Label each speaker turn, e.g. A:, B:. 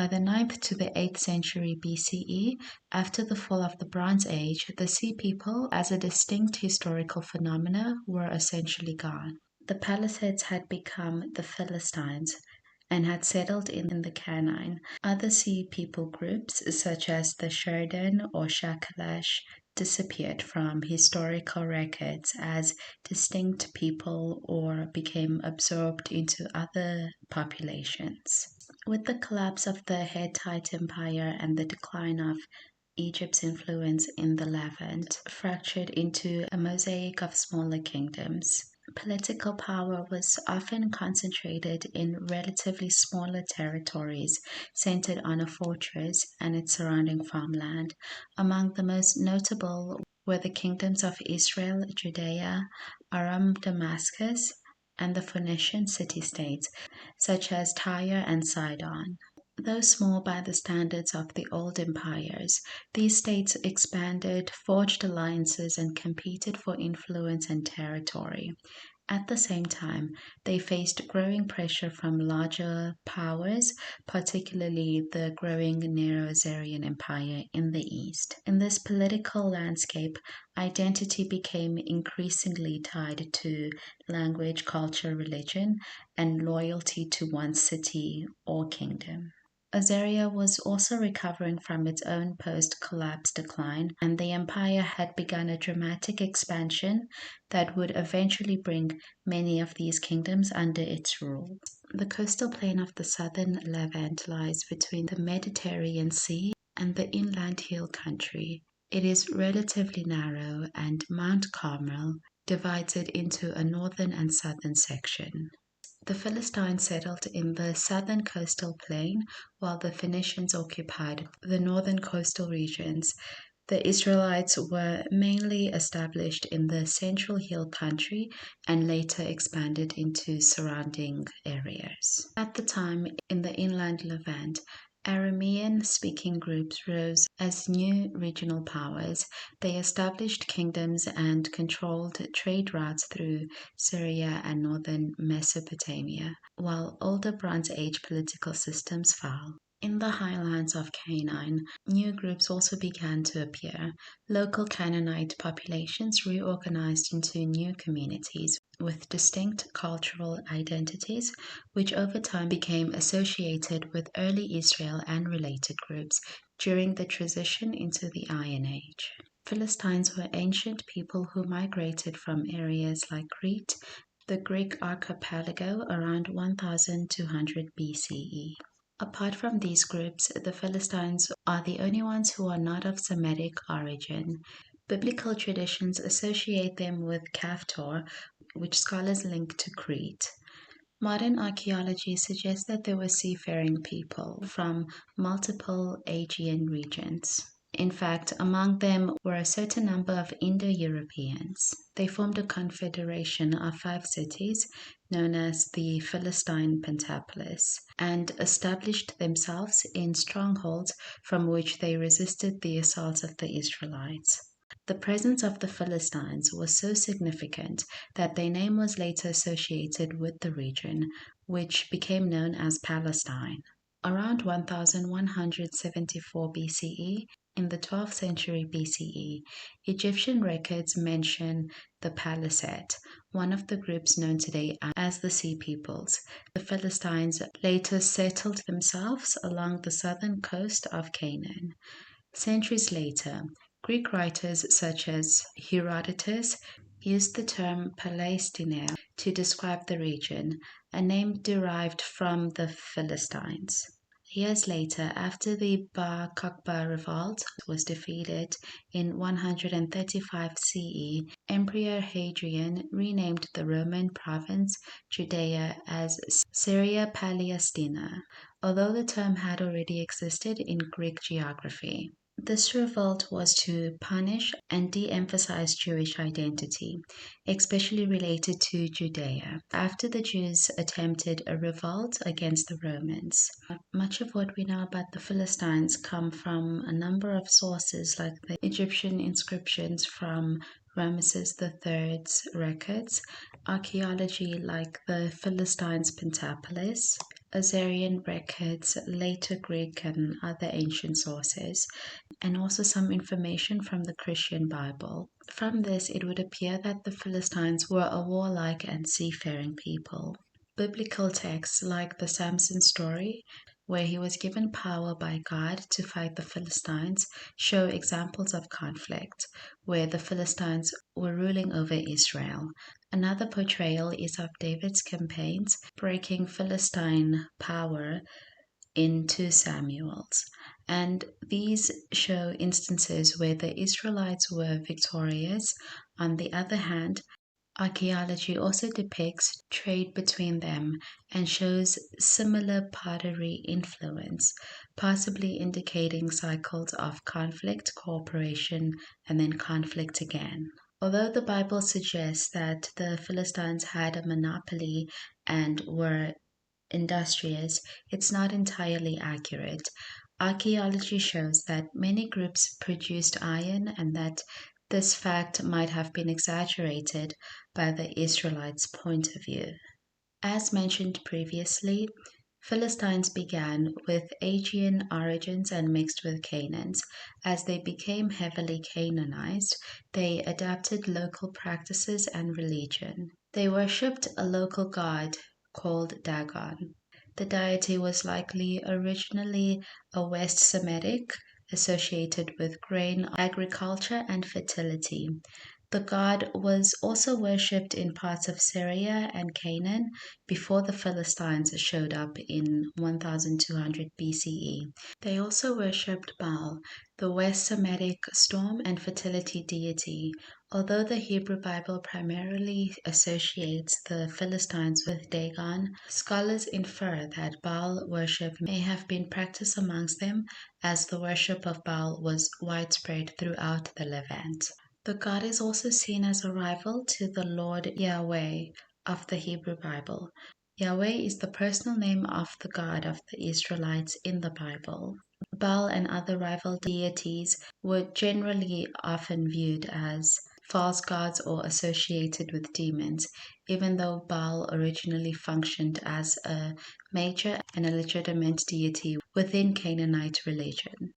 A: By the 9th to the 8th century BCE, after the fall of the Bronze Age, the Sea People, as a distinct historical phenomena, were essentially gone. The Palisades had become the Philistines and had settled in the Canine. Other Sea People groups, such as the Sheridan or Shakalash, disappeared from historical records as distinct people or became absorbed into other populations. With the collapse of the Hittite Empire and the decline of Egypt's influence in the Levant fractured into a mosaic of smaller kingdoms. Political power was often concentrated in relatively smaller territories centered on a fortress and its surrounding farmland. Among the most notable were the kingdoms of Israel, Judea, Aram, Damascus, and the Phoenician city-states, such as Tyre and Sidon. Though small by the standards of the old empires, these states expanded, forged alliances, and competed for influence and territory. At the same time, they faced growing pressure from larger powers, particularly the growing Neo-Assyrian Empire in the east. In this political landscape, identity became increasingly tied to language, culture, religion, and loyalty to one city or kingdom. Assyria was also recovering from its own post-collapse decline, and the empire had begun a dramatic expansion that would eventually bring many of these kingdoms under its rule. The coastal plain of the southern Levant lies between the Mediterranean Sea and the inland hill country. It is relatively narrow, and Mount Carmel divides it into a northern and southern section. The Philistines settled in the southern coastal plain, while the Phoenicians occupied the northern coastal regions. The Israelites were mainly established in the central hill country and later expanded into surrounding areas. At the time, in the inland Levant, Aramean-speaking groups rose as new regional powers. They established kingdoms and controlled trade routes through Syria and northern Mesopotamia, while older Bronze Age political systems fell. In the highlands of Canaan, new groups also began to appear. Local Canaanite populations reorganized into new communities with distinct cultural identities, which over time became associated with early Israel and related groups during the transition into the Iron Age. Philistines were ancient people who migrated from areas like Crete, the Greek archipelago, around 1200 BCE. Apart from these groups, the Philistines are the only ones who are not of Semitic origin. Biblical traditions associate them with Kaftor, which scholars link to Crete. Modern archaeology suggests that they were seafaring people from multiple Aegean regions. In fact, among them were a certain number of Indo-Europeans. They formed a confederation of 5 cities known as the Philistine Pentapolis and established themselves in strongholds from which they resisted the assaults of the Israelites. The presence of the Philistines was so significant that their name was later associated with the region, which became known as Palestine. Around 1174 BCE, in the 12th century BCE, Egyptian records mention the Palisade, one of the groups known today as the Sea Peoples. The Philistines later settled themselves along the southern coast of Canaan. Centuries later, Greek writers such as Herodotus used the term Palestina to describe the region, a name derived from the Philistines. Years later, after the Bar Kokhba revolt was defeated in 135 CE, Emperor Hadrian renamed the Roman province Judea as Syria Palestina, although the term had already existed in Greek geography. This revolt was to punish and de-emphasize Jewish identity, especially related to Judea, after the Jews attempted a revolt against the Romans. Much of what we know about the Philistines come from a number of sources, like the Egyptian inscriptions from Ramesses III's records, archaeology like the Philistines Pentapolis, Assyrian records, later Greek and other ancient sources, and also some information from the Christian Bible. From this, it would appear that the Philistines were a warlike and seafaring people. Biblical texts like the Samson story, where he was given power by God to fight the Philistines, show examples of conflict, where the Philistines were ruling over Israel. Another portrayal is of David's campaigns breaking Philistine power in 2 Samuels. And these show instances where the Israelites were victorious. On the other hand, archaeology also depicts trade between them and shows similar pottery influence, possibly indicating cycles of conflict, cooperation, and then conflict again. Although the Bible suggests that the Philistines had a monopoly and were industrious, it's not entirely accurate. Archaeology shows that many groups produced iron and that this fact might have been exaggerated by the Israelites' point of view. As mentioned previously, Philistines began with Aegean origins and mixed with Canaans. As they became heavily Canaanized, they adapted local practices and religion. They worshipped a local god called Dagon. The deity was likely originally a West Semitic associated with grain, agriculture, and fertility. The god was also worshipped in parts of Syria and Canaan before the Philistines showed up in 1200 BCE. They also worshipped Baal, the West Semitic storm and fertility deity. Although the Hebrew Bible primarily associates the Philistines with Dagon, scholars infer that Baal worship may have been practiced amongst them as the worship of Baal was widespread throughout the Levant. The god is also seen as a rival to the Lord Yahweh of the Hebrew Bible. Yahweh is the personal name of the God of the Israelites in the Bible. Baal and other rival deities were generally often viewed as false gods or associated with demons, even though Baal originally functioned as a major and a legitimate deity within Canaanite religion.